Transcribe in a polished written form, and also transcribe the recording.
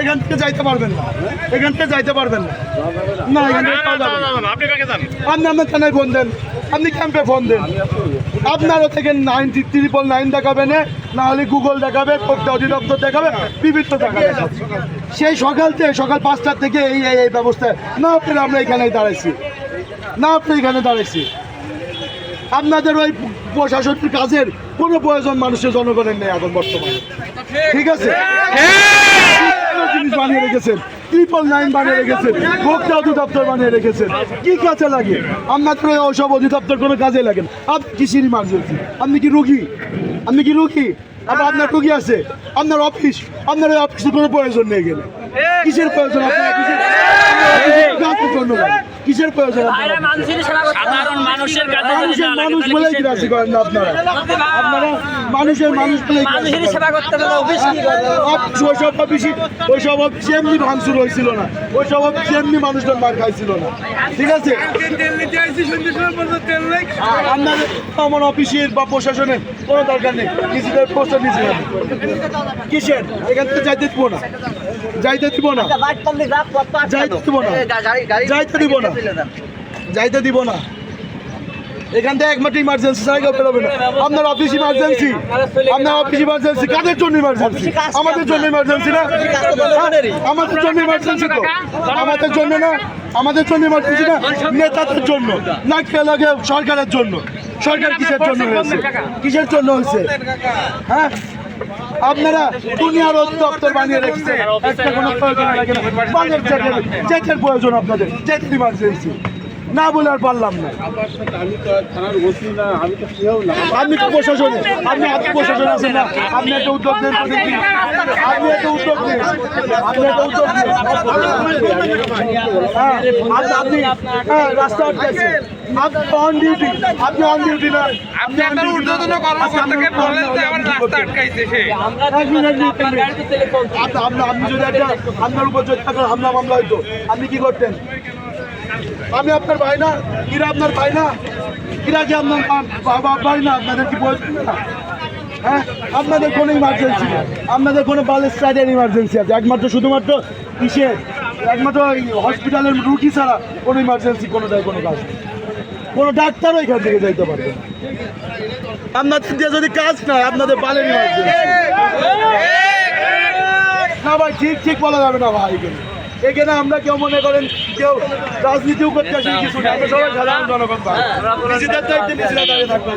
এখান থেকে যাইতে পারবেন না, এখান থেকে যাইতে পারবেন না। না, এখান থেকে আপনি আপনার থানায় ফোন দেন, আপনি ক্যাম্পে ফোন দেন। আপনারও থেকে 999 দেখাবেন, না হলে গুগল দেখাবে, ভোক্তা অধিদপ্তর দেখাবে, বিভিন্ন দেখাবে। সেই সকাল 5টার থেকে এই ব্যবস্থা না আপনারা আমরা এখানেই দাঁড়াইছি, না আপনি এখানে দাঁড়াইছি। আপনাদের ওই প্রশাসনের কাজের কোনো প্রয়োজন মানুষের জনগণের নেই এখন বর্তমানে, ঠিক আছে? জিনিস বানিয়ে রেখেছেন, 999 বানিয়ে রেখেছেন, ভোক্তা অধিদপ্তর বানিয়ে রেখেছেন, কি কাজে লাগে? আপনাদের ওইসব অধিদপ্তর কোনো কাজে লাগেন? আপনি কিসের ইমার্জেন্সি? আপনি কি রুগী? আপনি কি রুগী? আবার আপনার রুগী আছে, আপনার অফিস, আপনার ওই অফিসের কোনো প্রয়োজন নেই গেলে কিসের প্রয়োজন? আপনার কিসের প্রয়োজন? মানুষ বলেই কি রাজি করেন না আপনারা? আপনারা মানুষের মানুষ বলেই ওইসব অফিসে এমনি ভাঙচুর হয়েছিল না, ওইসব অফিসে এমনি মানুষজন মার খাইছিল না, ঠিক আছে? আপনাদের আমার অফিসের বা প্রশাসনের কোনো দরকার নেই, নিজেদের পোস্টার নিচে যাবে কিসের? এখান থেকে যাইতে দিব না, যাইতে দিব না, যাইতে দিব না, যাইতে দিব না, যাইতে দিব না। এখান থেকে একমাত্র ইমার্জেন্সি ছাড়া কেউ বেরোবে না। আপনার অফিস ইমার্জেন্সি, আপনার অফিস ইমার্জেন্সি, কাদের জন্য ইমার্জেন্সি? আমাদের জন্য ইমার্জেন্সি না? আমাদের জন্য ইমার্জেন্সি তো, আমাদের জন্য না, আমাদের জন্য ইমার্জেন্সি না, নেতাদের জন্য না, খেলা সরকারের জন্য। সরকার কিসের জন্য হয়েছে? কিসের জন্য হয়েছে? হ্যাঁ, আপনারা দুনিয়ার দপ্তর বানিয়ে রেখেছে, একটা কোনো প্রয়োজন লাগে না। জেটের প্রয়োজন আপনাদের, জেট ইমার্জেন্সি না বলে আর পারলাম না। আপনি তো প্রশাসনে, আপনি প্রশাসন আছেন না, আপনি একটা উদ্যোগ নেন, আপনি একটা উদ্যোগ নেন, আপনি একটা উদ্যোগ নেন। আপনি রাস্তা আটকাচ্ছে, আপনি অন ডিউটি, আপনি অন ডিউটি না, আপনি ঊর্ধ্বতন কর্মকর্তাকে বললেন যে আমার রাস্তা আটকাইছে সে। আপনি যদি একটা আপনার উপর যদি হামলা মামলা হইতো আপনি কি করতেন? আমি আপনার ভাই না, এরা আপনার ভাই না, এরা কি আপনার ভাই না? আপনাদের কি প্রয়োজন না? হ্যাঁ, আপনাদের কোনো ইমার্জেন্সি না, আপনাদের কোনো বালের সাইডের ইমার্জেন্সি আছে একমাত্র, শুধুমাত্র কিসের? একমাত্র হসপিটালের রুগী ছাড়া কোনো ইমার্জেন্সি কোনো কাজ নেই। কোনো ডাক্তারও এখান থেকে যাইতে পারবে আপনাদের দিয়ে যদি কাজ না, আপনাদের বালের ইমার্জেন্সি না ভাই, ঠিক বলা যাবে না ভাই। এখানে আমরা কেউ মনে করেন কেউ রাজনীতিও করতে আসি কিছু না, আমরা সবাই সাধারণ জনগণ, নিজেদের দায়িত্বে নিজেরা দাঁড়িয়ে থাকতে।